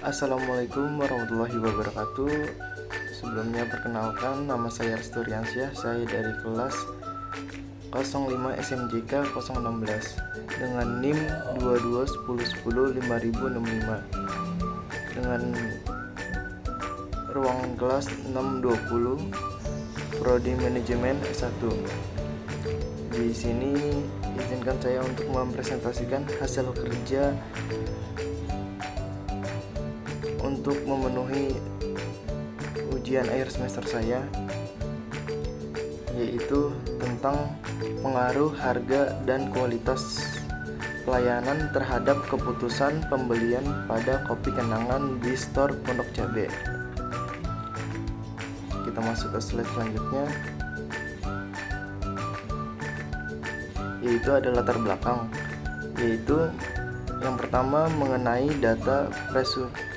Assalamualaikum warahmatullahi wabarakatuh. Sebelumnya perkenalkan, nama saya Restu Riansyah. Saya dari kelas 05 SMJK 016 dengan NIM 2210105065 dengan ruang kelas 620 Prodi Manajemen S1. Di sini izinkan saya untuk mempresentasikan hasil kerja untuk memenuhi ujian akhir semester saya, yaitu tentang pengaruh harga dan kualitas pelayanan terhadap keputusan pembelian pada kopi kenangan di store Pondok Cabe. Kita masuk ke slide selanjutnya, yaitu ada latar belakang, yaitu yang pertama mengenai data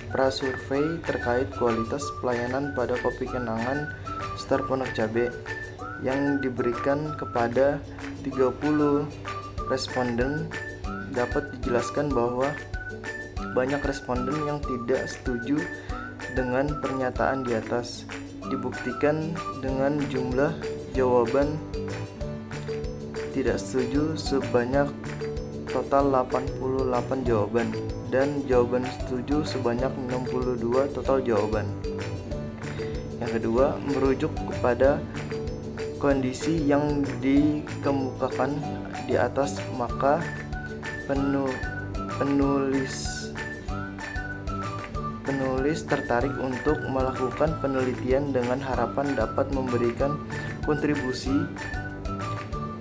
prasurvei terkait kualitas pelayanan pada kopi kenangan store Pondok Cabe yang diberikan kepada 30 responden. Dapat dijelaskan bahwa banyak responden yang tidak setuju dengan pernyataan di atas. Dibuktikan dengan jumlah jawaban tidak setuju sebanyak total 88 jawaban dan jawaban setuju sebanyak 62 total jawaban. Yang kedua, merujuk kepada kondisi yang dikemukakan di atas, maka penulis tertarik untuk melakukan penelitian dengan harapan dapat memberikan kontribusi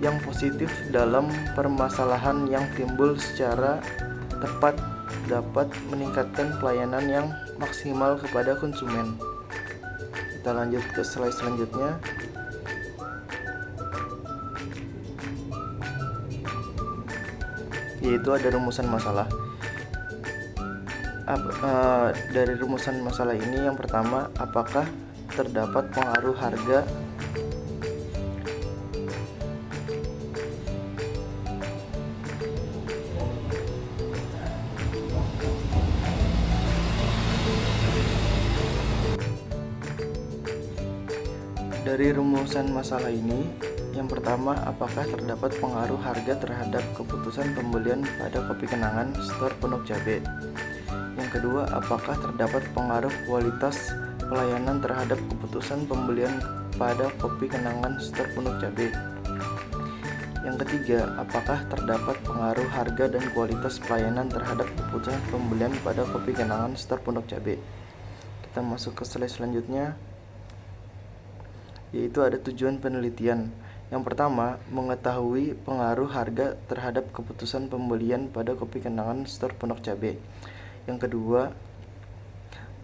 yang positif dalam permasalahan yang timbul secara tepat, dapat meningkatkan pelayanan yang maksimal kepada konsumen. Kita lanjut ke slide selanjutnya, yaitu ada rumusan masalah. Dari rumusan masalah ini, yang pertama, apakah terdapat pengaruh harga Dari rumusan masalah ini, yang pertama, apakah terdapat pengaruh harga terhadap keputusan pembelian pada kopi kenangan store Pondok Cabe? Yang kedua, apakah terdapat pengaruh kualitas pelayanan terhadap keputusan pembelian pada kopi kenangan store Pondok Cabe? Yang ketiga, apakah terdapat pengaruh harga dan kualitas pelayanan terhadap keputusan pembelian pada kopi kenangan store Pondok Cabe? Kita masuk ke slide selanjutnya, yaitu ada tujuan penelitian. Yang pertama, mengetahui pengaruh harga terhadap keputusan pembelian pada kopi kenangan store Pondok Cabe. Yang kedua,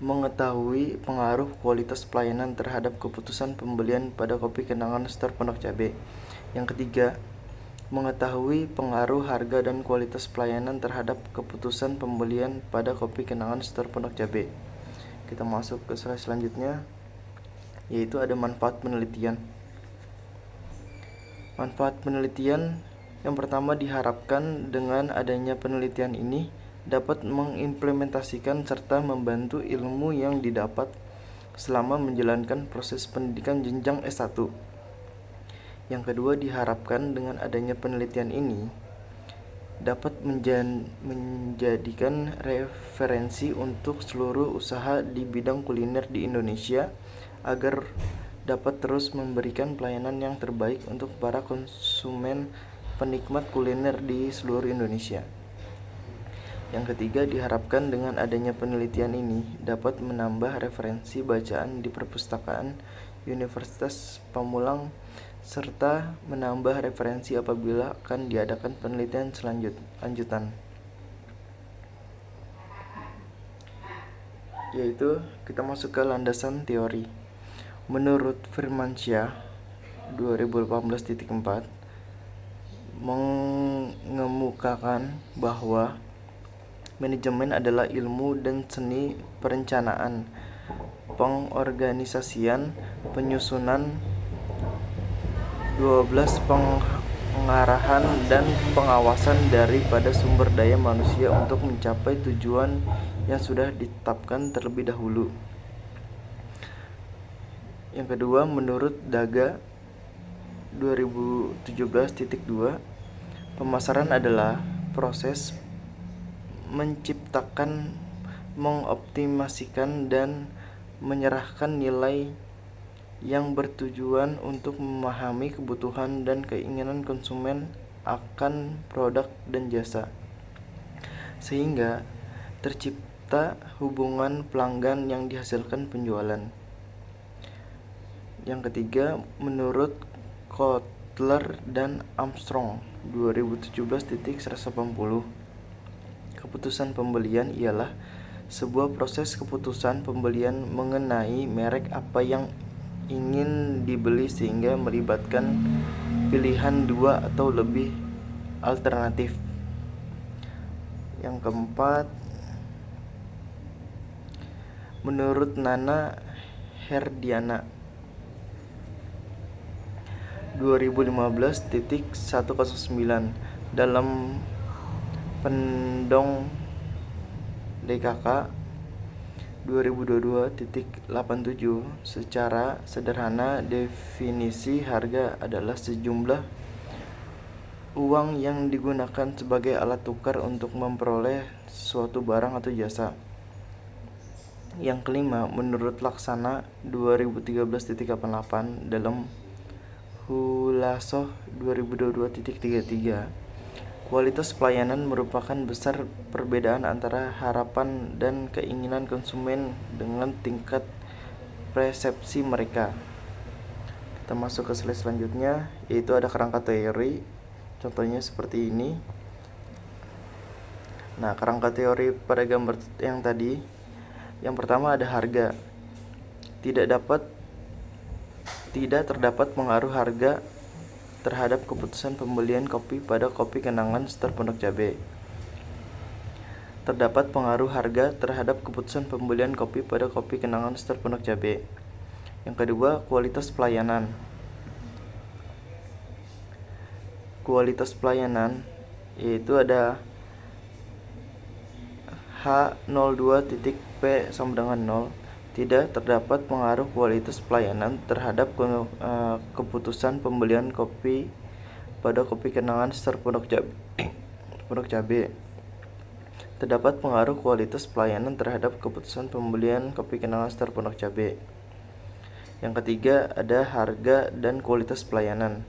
mengetahui pengaruh kualitas pelayanan terhadap keputusan pembelian pada kopi kenangan store Pondok Cabe. Yang ketiga, mengetahui pengaruh harga dan kualitas pelayanan terhadap keputusan pembelian pada kopi kenangan store Pondok Cabe. Kita masuk ke slide selanjutnya, yaitu ada manfaat penelitian. Manfaat penelitian yang pertama, diharapkan dengan adanya penelitian ini dapat mengimplementasikan serta membantu ilmu yang didapat selama menjalankan proses pendidikan jenjang S1. Yang kedua, diharapkan dengan adanya penelitian ini dapat menjadikan referensi untuk seluruh usaha di bidang kuliner di Indonesia agar dapat terus memberikan pelayanan yang terbaik untuk para konsumen penikmat kuliner di seluruh Indonesia. Yang ketiga, diharapkan dengan adanya penelitian ini dapat menambah referensi bacaan di perpustakaan Universitas Pamulang serta menambah referensi apabila akan diadakan penelitian lanjutan. Yaitu kita masuk ke landasan teori. Menurut Firmansyah 2018.4 mengemukakan bahwa manajemen adalah ilmu dan seni perencanaan, pengorganisasian, penyusunan, 12 pengarahan dan pengawasan daripada sumber daya manusia untuk mencapai tujuan yang sudah ditetapkan terlebih dahulu. Yang kedua, menurut Daga 2017.2, pemasaran adalah proses menciptakan, mengoptimasikan, dan menyerahkan nilai yang bertujuan untuk memahami kebutuhan dan keinginan konsumen akan produk dan jasa, sehingga tercipta hubungan pelanggan yang dihasilkan penjualan. Yang ketiga, menurut Kotler dan Armstrong 2017.180, keputusan pembelian ialah sebuah proses keputusan pembelian mengenai merek apa yang ingin dibeli sehingga melibatkan pilihan dua atau lebih alternatif. Yang keempat, menurut Nana Herdiana 2015.109, dalam Pendong DKK 2022.87, secara sederhana definisi harga adalah sejumlah uang yang digunakan sebagai alat tukar untuk memperoleh suatu barang atau jasa. Yang kelima, menurut Laksana 2013.88, dalam Hulasoh 2022.33, kualitas pelayanan merupakan besar perbedaan antara harapan dan keinginan konsumen dengan tingkat persepsi mereka. Kita masuk ke slide selanjutnya, yaitu ada kerangka teori. Contohnya seperti ini. Nah, kerangka teori pada gambar yang tadi, yang pertama ada harga. Tidak terdapat pengaruh harga terhadap keputusan pembelian kopi pada kopi kenangan Store Pondok Cabe. Terdapat pengaruh harga terhadap keputusan pembelian kopi pada kopi kenangan Store Pondok Cabe. Yang kedua, kualitas pelayanan. Kualitas pelayanan yaitu ada H02.P sama dengan 0. Tidak terdapat pengaruh kualitas pelayanan terhadap keputusan pembelian kopi pada kopi kenangan Store Pondok Cabe. Terdapat pengaruh kualitas pelayanan terhadap keputusan pembelian kopi kenangan Store Pondok Cabe. Yang ketiga ada harga dan kualitas pelayanan.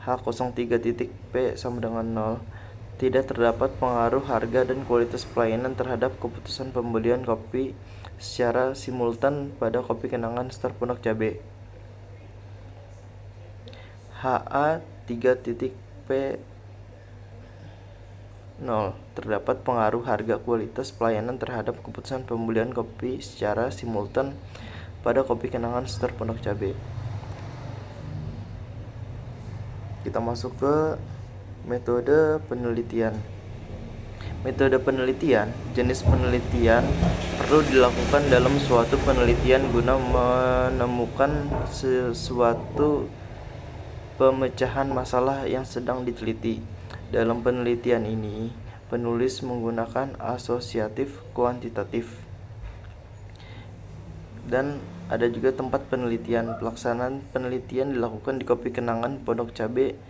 H03.P sama dengan 0. Tidak terdapat pengaruh harga dan kualitas pelayanan terhadap keputusan pembelian kopi secara simultan pada kopi kenangan Store Pondok Cabe. HA3.P 0. Terdapat pengaruh harga kualitas pelayanan terhadap keputusan pembelian kopi secara simultan pada kopi kenangan Store Pondok Cabe. Kita masuk ke metode penelitian. Metode penelitian, jenis penelitian perlu dilakukan dalam suatu penelitian guna menemukan sesuatu pemecahan masalah yang sedang diteliti. Dalam penelitian ini, penulis menggunakan asosiatif kuantitatif. Dan ada juga tempat penelitian. Pelaksanaan penelitian dilakukan di kopi kenangan Pondok Cabe,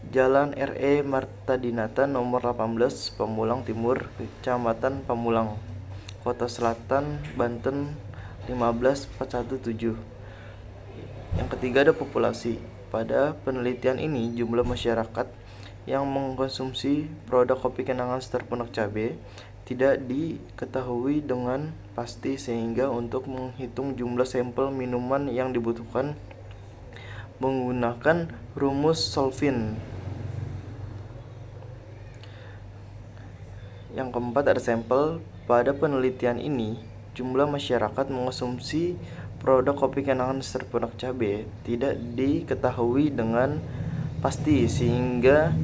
Jalan R.E. Martadinata nomor 18, Pamulang Timur, Kecamatan Pamulang, Kota Selatan, Banten 15417. Yang ketiga ada populasi. Pada penelitian ini, jumlah masyarakat yang mengkonsumsi produk kopi kenangan Store Pondok Cabe tidak diketahui dengan pasti, sehingga untuk menghitung jumlah sampel minuman yang dibutuhkan menggunakan rumus Solvin. Yang keempat ada sampel. Pada penelitian ini, jumlah masyarakat mengonsumsi produk kopi kenangan Store Pondok Cabe tidak diketahui dengan pasti, sehingga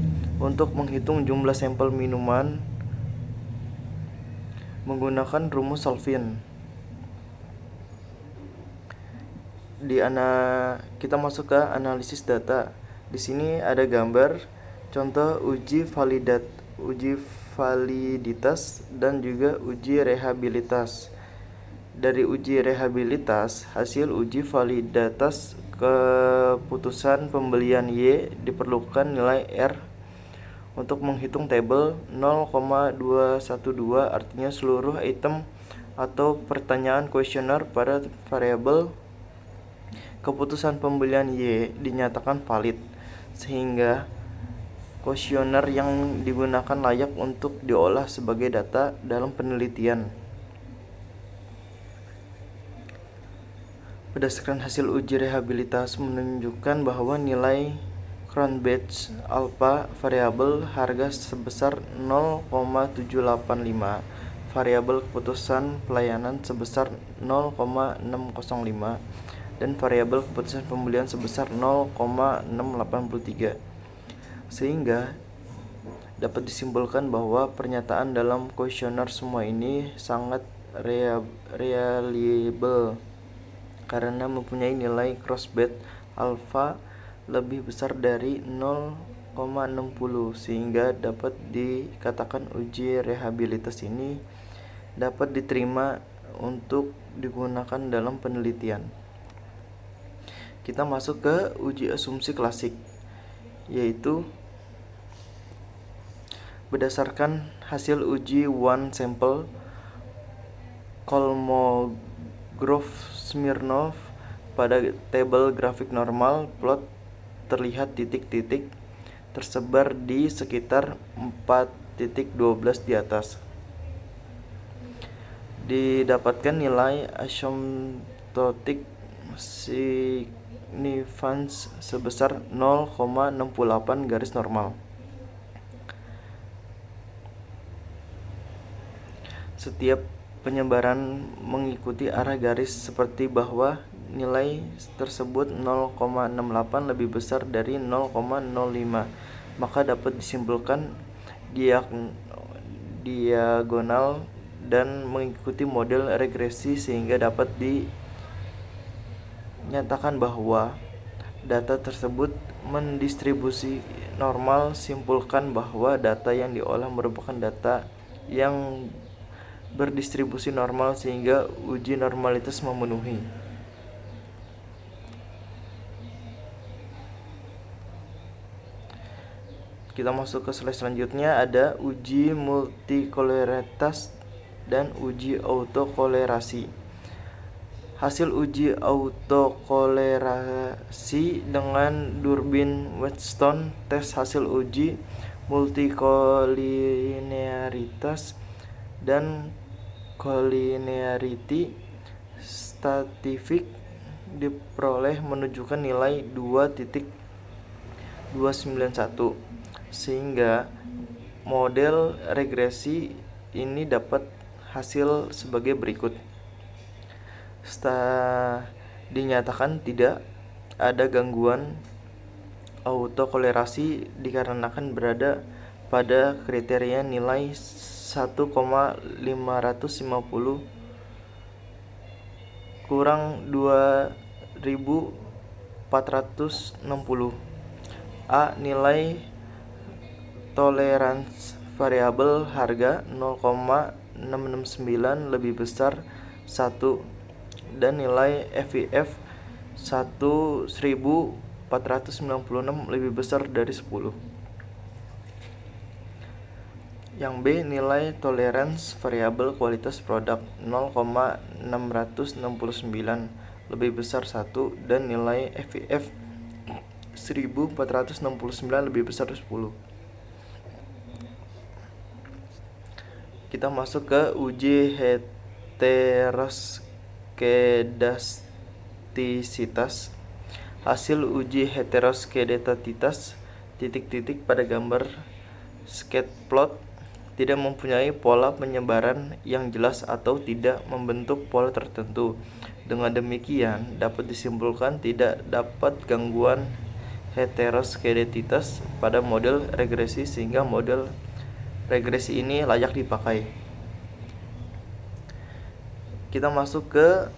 untuk menghitung jumlah sampel minuman menggunakan rumus Solvin. Kita masuk ke analisis data. Di sini ada gambar contoh uji validitas dan juga uji rehabilitas. Dari uji rehabilitas, hasil uji validitas keputusan pembelian Y diperlukan nilai R untuk menghitung tabel 0,212, artinya seluruh item atau pertanyaan kuesioner pada variabel keputusan pembelian Y dinyatakan valid, sehingga kuesioner yang digunakan layak untuk diolah sebagai data dalam penelitian. Berdasarkan hasil uji rehabilitas menunjukkan bahwa nilai Cronbach alpha variabel harga sebesar 0,785, variabel keputusan pelayanan sebesar 0,605, dan variabel keputusan pembelian sebesar 0,683. Sehingga dapat disimpulkan bahwa pernyataan dalam kuesioner semua ini sangat reliable karena mempunyai nilai Cronbach alpha lebih besar dari 0,60, sehingga dapat dikatakan uji rehabilitas ini dapat diterima untuk digunakan dalam penelitian. Kita masuk ke uji asumsi klasik, yaitu berdasarkan hasil uji one sample Kolmogorov-Smirnov pada tabel grafik normal plot terlihat titik-titik tersebar di sekitar 4.12 di atas. Didapatkan nilai asymptotic significance sebesar 0,68 garis normal. Setiap penyebaran mengikuti arah garis seperti bawah. Nilai tersebut 0,68 lebih besar dari 0,05, maka dapat disimpulkan diagonal dan mengikuti model regresi, sehingga dapat dinyatakan bahwa data tersebut mendistribusi normal. Simpulkan bahwa data yang diolah merupakan data yang berdistribusi normal, sehingga uji normalitas memenuhi. Kita masuk ke slide selanjutnya, ada uji multikoleritas dan uji autokolerasi. Hasil uji autokolerasi dengan durbin Wheatstone, tes hasil uji multikolinearitas dan collinearity statistik diperoleh menunjukkan nilai 2.291, sehingga model regresi ini dapat hasil sebagai berikut. Dinyatakan tidak ada gangguan autokolerasi dikarenakan berada pada kriteria nilai 1,550 kurang 2.460. A. Nilai toleransi variabel harga 0,669 lebih besar 1, dan nilai FIF 1496 lebih besar dari 10. Yang B. Nilai toleransi variabel kualitas produk 0,669 lebih besar 1, dan nilai FIF 1469 lebih besar 10. Kita masuk ke uji heteroskedastisitas. Hasil uji heteroskedastisitas titik-titik pada gambar scatter tidak mempunyai pola penyebaran yang jelas atau tidak membentuk pola tertentu. Dengan demikian, dapat disimpulkan tidak dapat gangguan heteroskedastisitas pada model regresi, sehingga model regresi ini layak dipakai. Kita masuk ke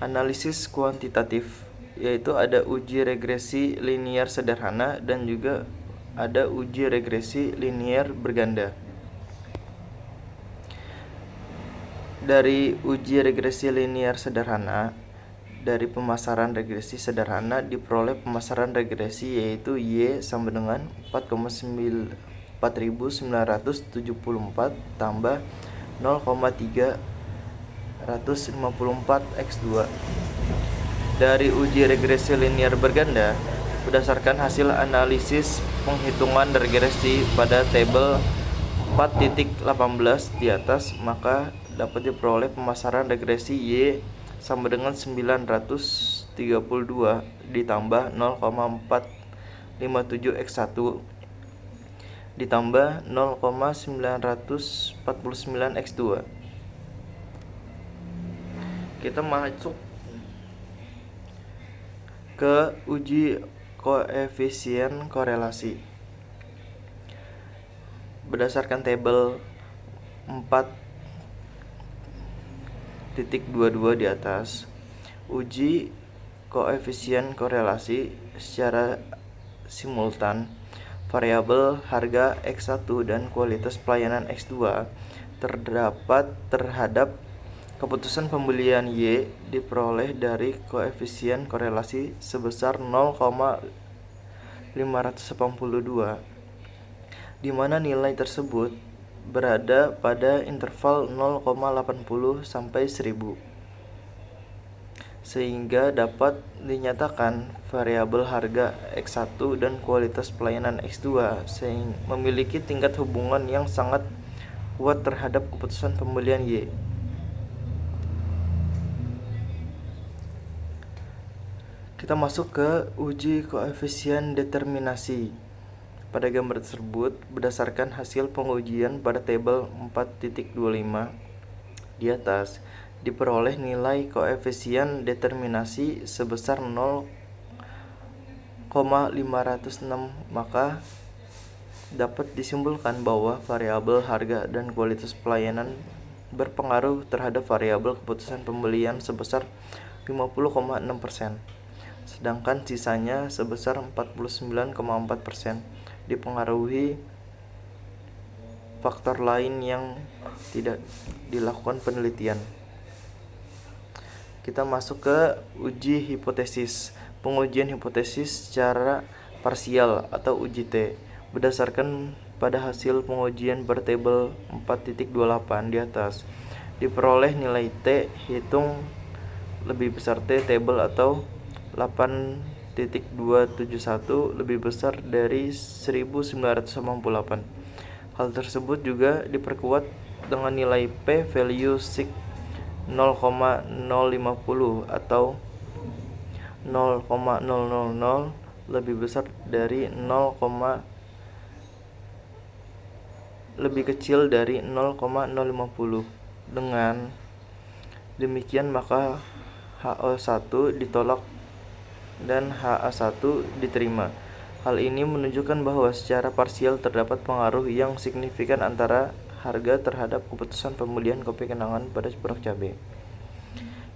analisis kuantitatif. yaitu ada uji regresi linier sederhana dan juga ada uji regresi linier berganda. Dari uji regresi linier sederhana, dari pemasaran regresi sederhana diperoleh pemasaran regresi yaitu Y sama dengan 4974 tambah 0,354 X2. Dari uji regresi linier berganda, berdasarkan hasil analisis penghitungan regresi pada tabel 4.18 di atas, maka dapat diperoleh pemasaran regresi Y sama dengan 932 ditambah 0,457 X1 ditambah 0,949 X2. Kita masuk ke uji koefisien korelasi. Berdasarkan tabel 4.22 di atas, uji koefisien korelasi secara simultan variabel harga X1 dan kualitas pelayanan X2 terhadap keputusan pembelian Y diperoleh dari koefisien korelasi sebesar 0,582, di mana nilai tersebut berada pada interval 0,80 sampai 1000, sehingga dapat dinyatakan variabel harga X1 dan kualitas pelayanan X2 memiliki tingkat hubungan yang sangat kuat terhadap keputusan pembelian Y. Kita masuk ke uji koefisien determinasi. Pada gambar tersebut, berdasarkan hasil pengujian pada tabel 4.25 di atas, diperoleh nilai koefisien determinasi sebesar 0,506, maka dapat disimpulkan bahwa variabel harga dan kualitas pelayanan berpengaruh terhadap variabel keputusan pembelian sebesar 50,6%. Sedangkan sisanya sebesar 49,4% dipengaruhi faktor lain yang tidak dilakukan penelitian. Kita masuk ke uji hipotesis. Pengujian hipotesis secara parsial atau uji T. Berdasarkan pada hasil pengujian bertabel 4.28 di atas, diperoleh nilai T hitung lebih besar T tabel atau 8.271 lebih besar dari 1988. Hal tersebut juga diperkuat dengan nilai P value sig 0,050 atau 0,000 lebih besar dari lebih kecil dari 0,050. Dengan demikian maka HO1 ditolak dan HA1 diterima. Hal ini menunjukkan bahwa secara parsial terdapat pengaruh yang signifikan antara harga terhadap keputusan pembelian kopi kenangan pada produk cabai.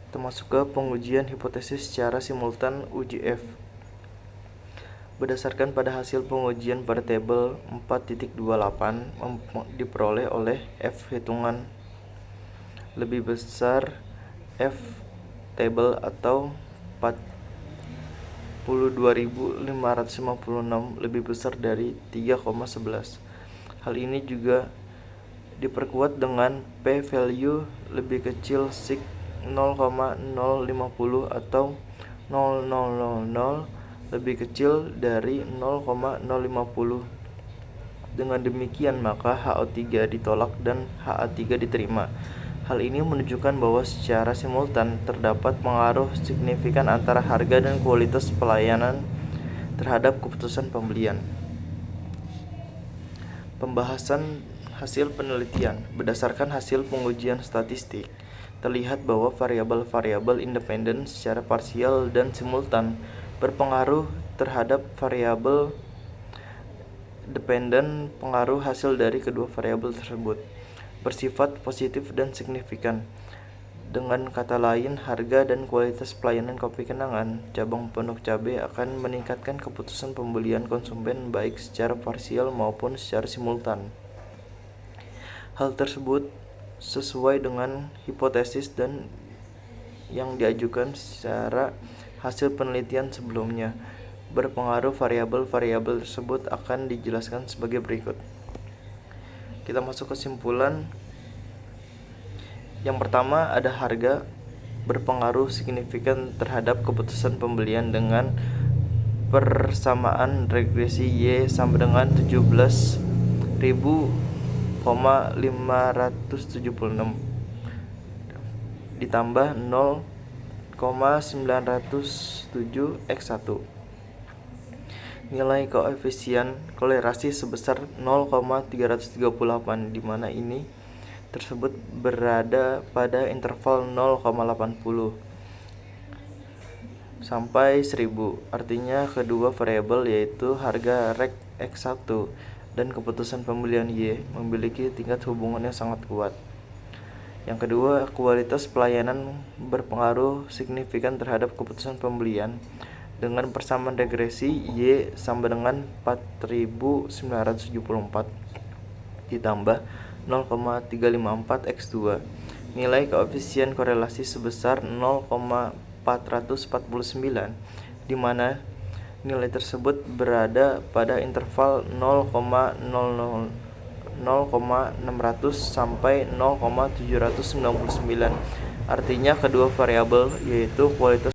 Kita masuk ke pengujian hipotesis secara simultan uji F. Berdasarkan pada hasil pengujian pada tabel 4.28 diperoleh oleh F hitungan lebih besar F tabel atau 42.556 lebih besar dari 3,11. Hal ini juga diperkuat dengan P value lebih kecil sig 0,050 atau 0,000 lebih kecil dari 0,050. Dengan demikian maka HO3 ditolak dan HA3 diterima. Hal ini menunjukkan bahwa secara simultan terdapat pengaruh signifikan antara harga dan kualitas pelayanan terhadap keputusan pembelian. Pembahasan hasil penelitian. Berdasarkan hasil pengujian statistik, terlihat bahwa variabel-variabel independen secara parsial dan simultan berpengaruh terhadap variabel dependen. Pengaruh hasil dari kedua variabel tersebut bersifat positif dan signifikan. Dengan kata lain, harga dan kualitas pelayanan kopi kenangan cabang Pondok Cabe akan meningkatkan keputusan pembelian konsumen baik secara parsial maupun secara simultan. Hal tersebut sesuai dengan hipotesis dan yang diajukan secara hasil penelitian sebelumnya. Berpengaruh variabel-variabel tersebut akan dijelaskan sebagai berikut. Kita masuk kesimpulan. Yang pertama, ada harga berpengaruh signifikan terhadap keputusan pembelian dengan persamaan regresi Y sama dengan 17.576 ditambah 0,907 X1. Nilai koefisien kolerasi sebesar 0,338, di mana ini tersebut berada pada interval 0,80 sampai 1000. Artinya kedua variabel yaitu harga rek X1 dan keputusan pembelian Y memiliki tingkat hubungan yang sangat kuat. Yang kedua, kualitas pelayanan berpengaruh signifikan terhadap keputusan pembelian dengan persamaan regresi Y sama dengan 4974 ditambah 0,354 X2. Nilai koefisien korelasi sebesar 0,449, di mana nilai tersebut berada pada interval 0,600 sampai 0,799. Artinya kedua variabel yaitu kualitas